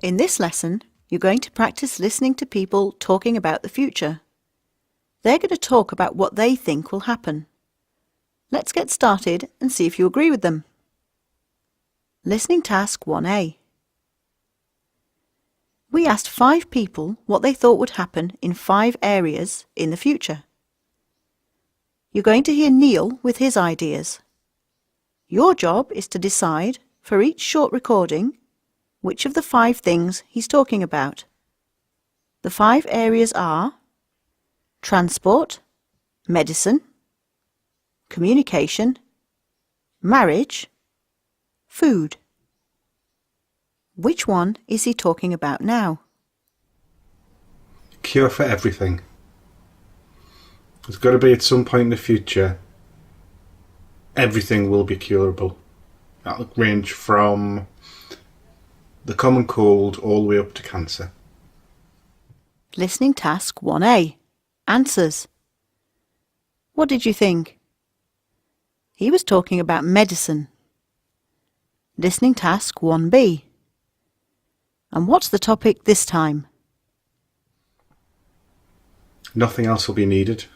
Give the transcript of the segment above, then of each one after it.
In this lesson, you're going to practice listening to people talking about the future. They're going to talk about what they think will happen. Let's get started and see if you agree with them. Listening task 1A. We asked 5 people what they thought would happen in 5 areas in the future. You're going to hear Neil with his ideas. Your job is to decide, for each short recording, which of the 5 things he's talking about. The 5 areas are transport, medicine, communication, marriage, food. Which one is he talking about now? Cure for everything. There's got to be at some point in the future, everything will be curable. That'll range from the common cold all the way up to cancer. Listening task 1A. Answers. What did you think? He was talking about medicine. Listening task 1B. And what's the topic this time? Nothing else will be needed.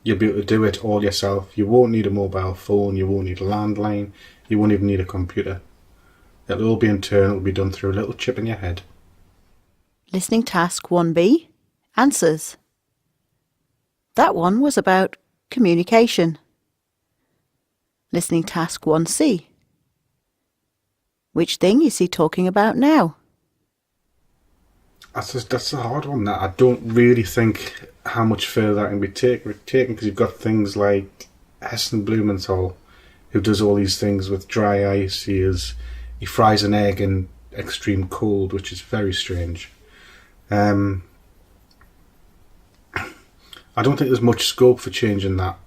You'll be able to do it all yourself. You won't need a mobile phone, you won't need a landline, you won't even need a computer. It'll all be internal, it'll be done through a little chip in your head. Listening task 1B. Answers. That one was about communication. Listening task 1C. Which thing is he talking about now? That's a hard one. That I don't really think how much further that can be taken because you've got things like Heston Blumenthal, who does all these things with dry ice. He fries an egg in extreme cold, which is very strange. I don't think there's much scope for changing that,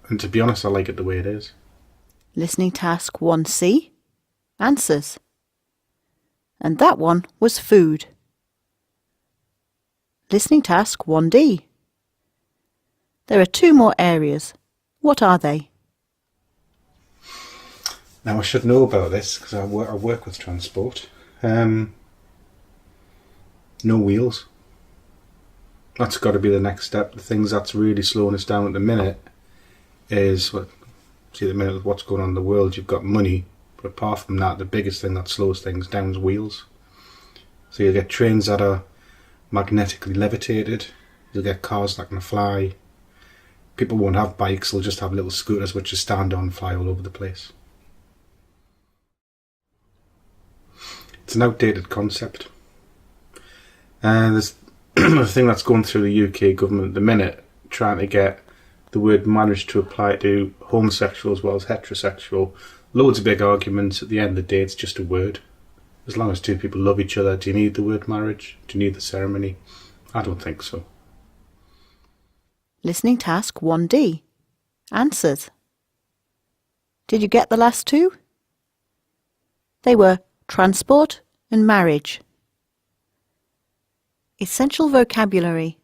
and to be honest, I like it the way it is. Listening task 1C. Answers. And that one was food. Listening task 1D. There are 2 more areas. What are they? Now I should know about this because I work with transport. No wheels. That's got to be the next step. The things that's really slowing us down at the minute is what's going on in the world. You've got money, but apart from that, the biggest thing that slows things down is wheels. So you'll get trains that are magnetically levitated. You'll get cars that can fly. People won't have bikes, they'll just have little scooters which just stand on and fly all over the place. It's an outdated concept. There's a thing that's going through the UK government at the minute, trying to get the word marriage to apply to homosexual as well as heterosexual. Loads of big arguments. At the end of the day, it's just a word. As long as 2 people love each other, do you need the word marriage? Do you need the ceremony? I don't think so. Listening task 1D. Answers. Did you get the last 2? They were transport and marriage. Essential vocabulary.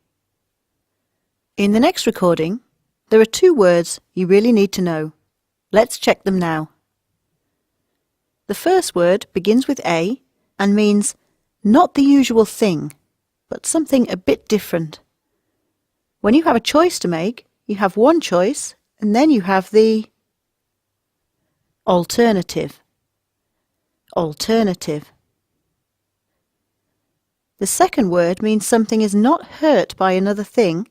In the next recording, there are 2 words you really need to know. Let's check them now. The first word begins with A and means not the usual thing, but something a bit different. When you have a choice to make, you have one choice and then you have the alternative. Alternative. The second word means something is not hurt by another thing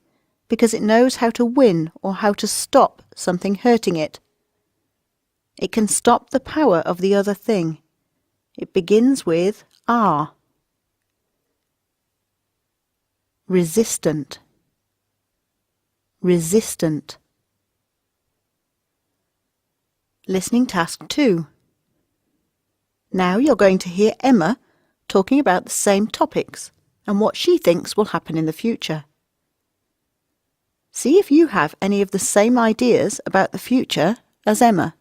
because it knows how to win or how to stop something hurting it. It can stop the power of the other thing. It begins with R. Resistant. Resistant. Listening task 2. Now you're going to hear Emma talking about the same topics and what she thinks will happen in the future. See if you have any of the same ideas about the future as Emma.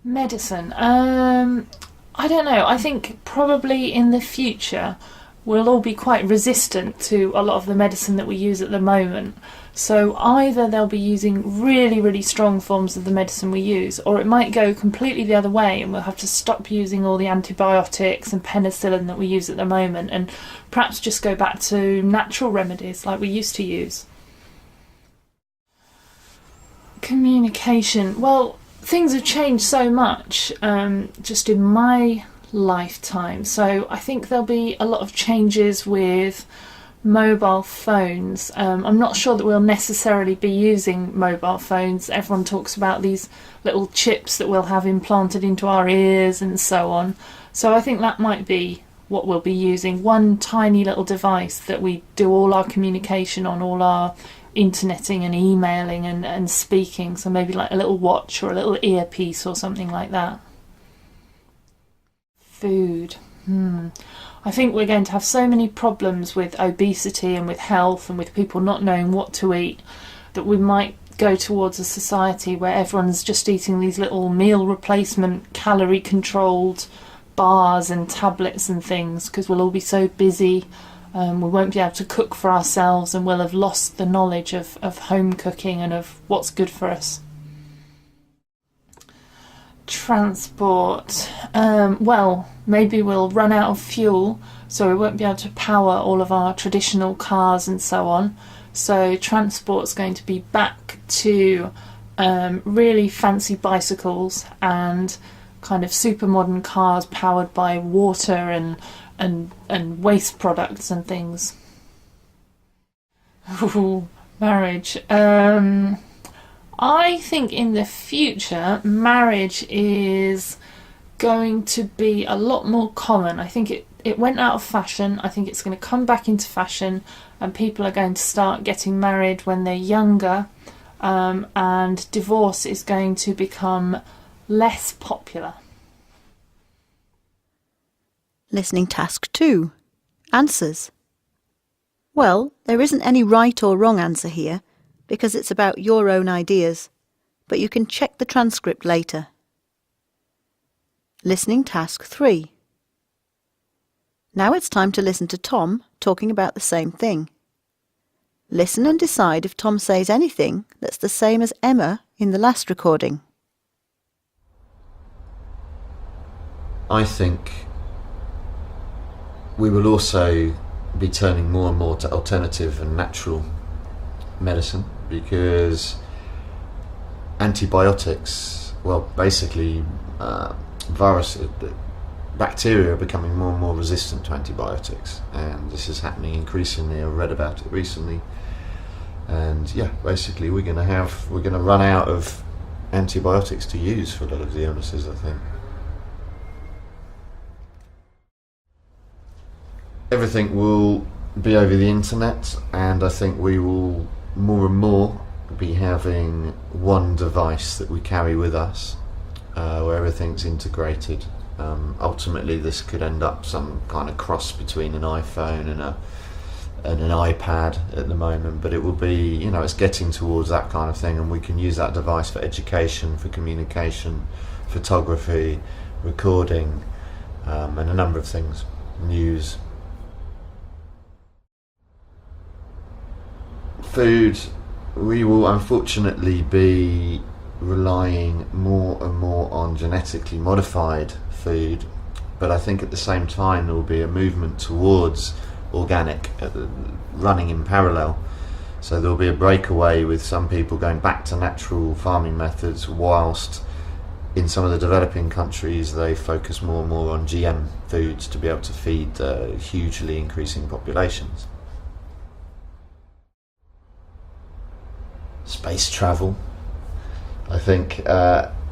Medicine. I don't know. I think probably in the future we'll all be quite resistant to a lot of the medicine that we use at the moment. So either they'll be using really, really strong forms of the medicine we use, or it might go completely the other way and we'll have to stop using all the antibiotics and penicillin that we use at the moment and perhaps just go back to natural remedies like we used to use. Communication. Well, things have changed so much just in my lifetime. So I think there'll be a lot of changes with mobile phones. I'm not sure that we'll necessarily be using mobile phones. Everyone talks about these little chips that we'll have implanted into our ears and so on. So I think that might be what we'll be using. One tiny little device that we do all our communication on, all our interneting and emailing and speaking. So maybe like a little watch or a little earpiece or something like that. Food. I think we're going to have so many problems with obesity and with health and with people not knowing what to eat that we might go towards a society where everyone's just eating these little meal replacement, calorie controlled bars and tablets and things, because we'll all be so busy. We won't be able to cook for ourselves and we'll have lost the knowledge of home cooking and of what's good for us. Transport. Well, maybe we'll run out of fuel, so we won't be able to power all of our traditional cars and so on. So transport's going to be back to really fancy bicycles and kind of super modern cars powered by water and waste products and things. Ooh, marriage. I think in the future marriage is going to be a lot more common. I think it went out of fashion. I think it's going to come back into fashion and people are going to start getting married when they're younger, and divorce is going to become less popular. Listening task 2. Answers. Well, there isn't any right or wrong answer here, because it's about your own ideas, but you can check the transcript later. Listening task 3. Now it's time to listen to Tom talking about the same thing. Listen and decide if Tom says anything that's the same as Emma in the last recording. I think we will also be turning more and more to alternative and natural medicine, because antibiotics, well, basically bacteria are becoming more and more resistant to antibiotics, and this is happening increasingly. I read about it recently, and yeah, basically we're going to run out of antibiotics to use for a lot of the illnesses, I think. Everything will be over the internet, and I think we will more and more be having one device that we carry with us, where everything's integrated. Ultimately this could end up some kind of cross between an iPhone and an iPad at the moment, but it will be, it's getting towards that kind of thing, and we can use that device for education, for communication, photography, recording, and a number of things, news. Food, we will unfortunately be relying more and more on genetically modified food, but I think at the same time there will be a movement towards organic running in parallel. So there will be a breakaway with some people going back to natural farming methods, whilst in some of the developing countries they focus more and more on GM foods to be able to feed hugely increasing populations. Space travel. I think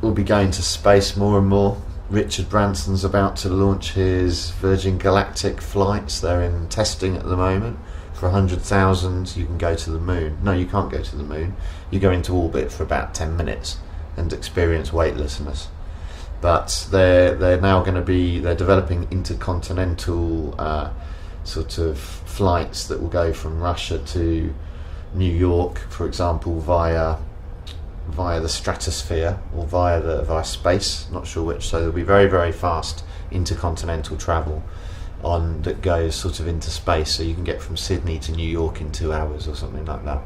we'll be going to space more and more. Richard Branson's about to launch his Virgin Galactic flights. They're in testing at the moment. For 100,000 you can go to the moon. No, you can't go to the moon. You go into orbit for about 10 minutes and experience weightlessness. But they're now going to be, they're developing intercontinental sort of flights that will go from Russia to New York, for example, via the stratosphere or via space, not sure which. So there'll be very, very fast intercontinental travel, that goes sort of into space, so you can get from Sydney to New York in 2 hours or something like that.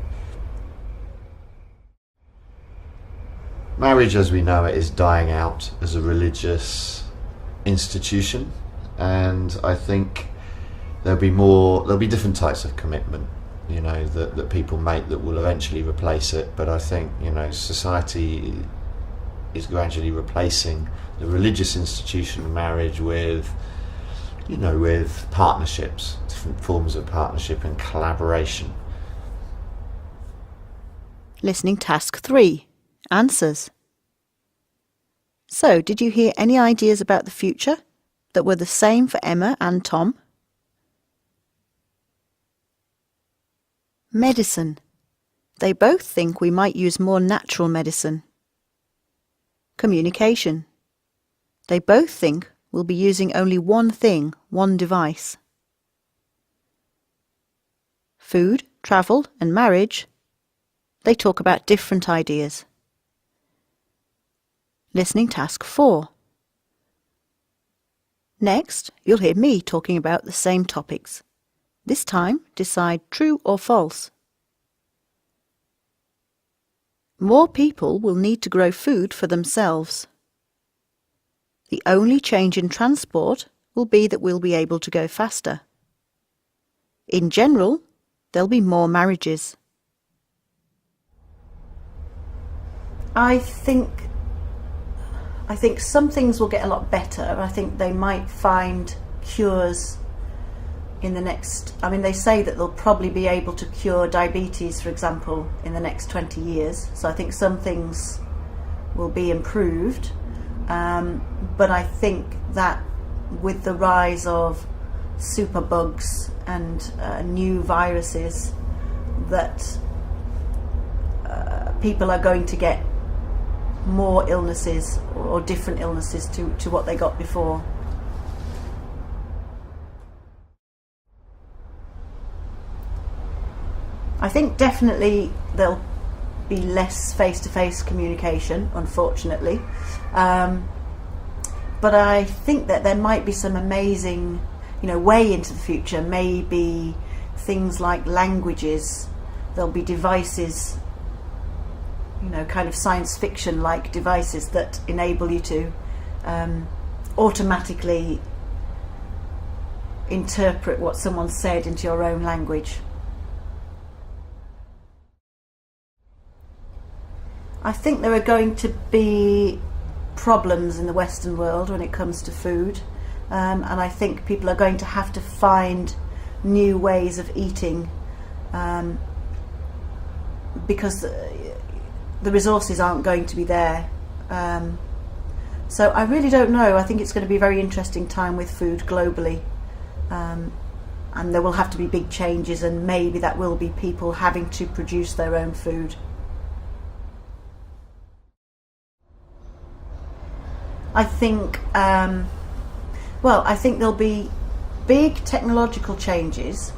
Marriage as we know it is dying out as a religious institution, and I think there'll be different types of commitment, you know, that people make that will eventually replace it. But I think, you know, society is gradually replacing the religious institution of marriage with, you know, with partnerships, different forms of partnership and collaboration. Listening task 3. Answers. So, did you hear any ideas about the future that were the same for Emma and Tom? Medicine. They both think we might use more natural medicine. Communication. They both think we'll be using only one thing, one device. Food, travel and marriage. They talk about different ideas. Listening task 4. Next, you'll hear me talking about the same topics. This time, decide true or false. More people will need to grow food for themselves. The only change in transport will be that we'll be able to go faster. In general, there'll be more marriages. I think some things will get a lot better. I think they might find cures in the next... I mean, they say that they'll probably be able to cure diabetes, for example, in the next 20 years. So I think some things will be improved. But I think that with the rise of superbugs and new viruses, that people are going to get more illnesses or different illnesses to what they got before. I think definitely there'll be less face-to-face communication, unfortunately. But I think that there might be some amazing, you know, way into the future, maybe things like languages. There'll be devices, you know, kind of science fiction like devices that enable you to automatically interpret what someone said into your own language. I think there are going to be problems in the Western world when it comes to food, and I think people are going to have to find new ways of eating because the resources aren't going to be there. So I really don't know. I think it's going to be a very interesting time with food globally, and there will have to be big changes, and maybe that will be people having to produce their own food. I think, I think there'll be big technological changes.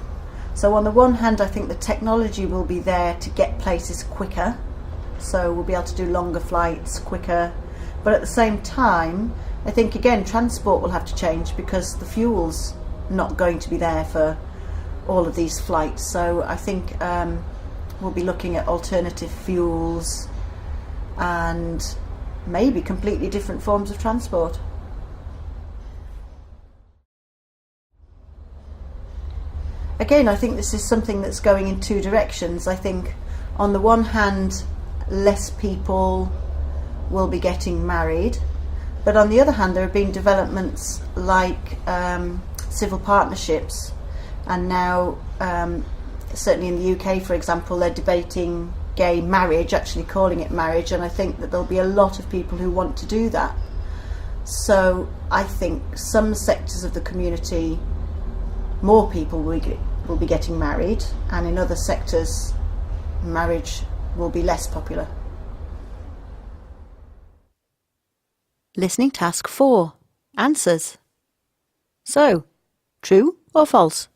So on the one hand, I think the technology will be there to get places quicker. So we'll be able to do longer flights quicker. But at the same time, I think again, transport will have to change because the fuel's not going to be there for all of these flights. So I think we'll be looking at alternative fuels and maybe completely different forms of transport. Again, I think this is something that's going in two directions. I think on the one hand, less people will be getting married, but on the other hand, there have been developments like civil partnerships, and now certainly in the UK, for example, they're debating gay marriage, actually calling it marriage, and I think that there'll be a lot of people who want to do that. So I think some sectors of the community, more people will be getting married, and in other sectors marriage will be less popular. Listening task 4. Answers. So, true or false?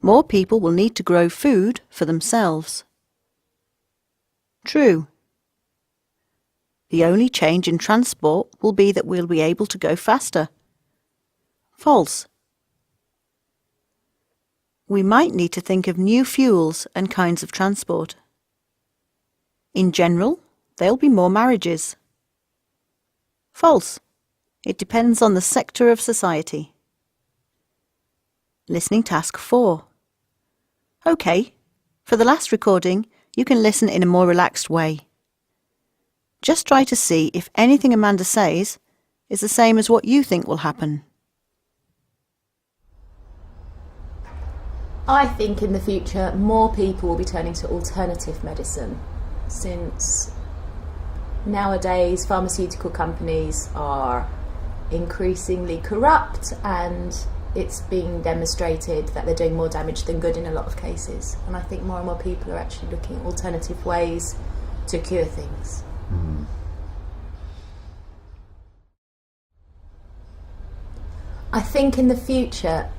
More people will need to grow food for themselves. True. The only change in transport will be that we'll be able to go faster. False. we might need to think of new fuels and kinds of transport. In general, there'll be more marriages. False. It depends on the sector of society. Listening task 4. OK, for the last recording, you can listen in a more relaxed way. Just try to see if anything Amanda says is the same as what you think will happen. I think in the future more people will be turning to alternative medicine, since nowadays pharmaceutical companies are increasingly corrupt and it's being demonstrated that they're doing more damage than good in a lot of cases. And I think more and more people are actually looking at alternative ways to cure things. I think in the future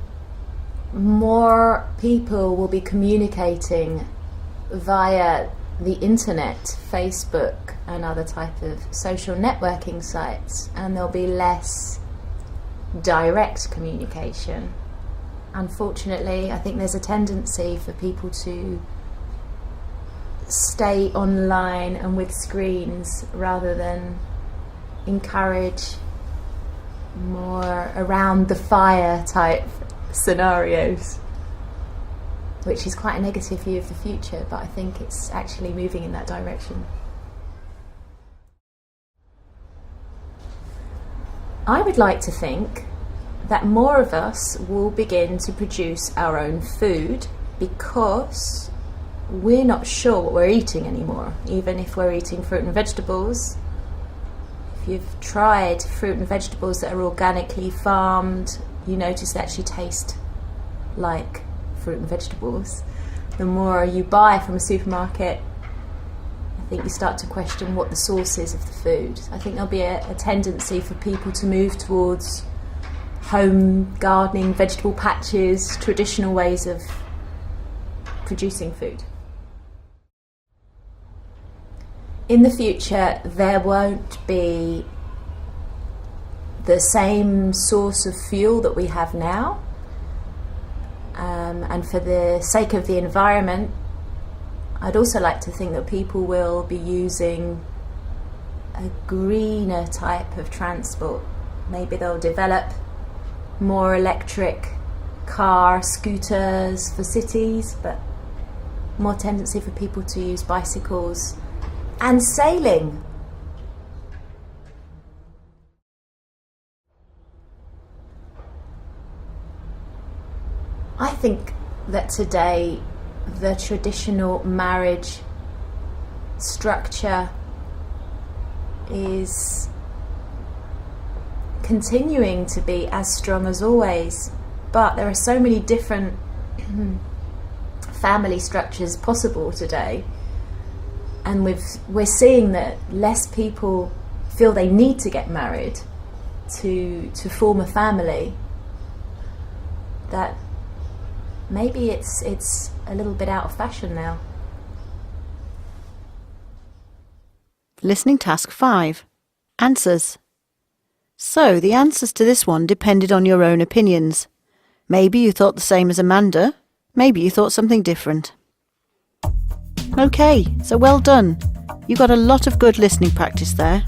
more people will be communicating via the internet, Facebook and other type of social networking sites, and there'll be less direct communication. Unfortunately, I think there's a tendency for people to stay online and with screens rather than encourage more around the fire type scenarios, which is quite a negative view of the future, but I think it's actually moving in that direction. I would like to think that more of us will begin to produce our own food because we're not sure what we're eating anymore, even if we're eating fruit and vegetables. If you've tried fruit and vegetables that are organically farmed, you notice they actually taste like fruit and vegetables. The more you buy from a supermarket, I think you start to question what the source is of the food. I think there'll be a tendency for people to move towards home gardening, vegetable patches, traditional ways of producing food. In the future, there won't be the same source of fuel that we have now. And for the sake of the environment, I'd also like to think that people will be using a greener type of transport. Maybe they'll develop more electric scooters for cities, but more tendency for people to use bicycles and sailing. I think that today the traditional marriage structure is continuing to be as strong as always, but there are so many different family structures possible today, and we're seeing that less people feel they need to get married to form a family, that maybe it's a little bit out of fashion now. Listening task 5. Answers. So, the answers to this one depended on your own opinions. Maybe you thought the same as Amanda, maybe you thought something different. OK, so well done. You got a lot of good listening practice there.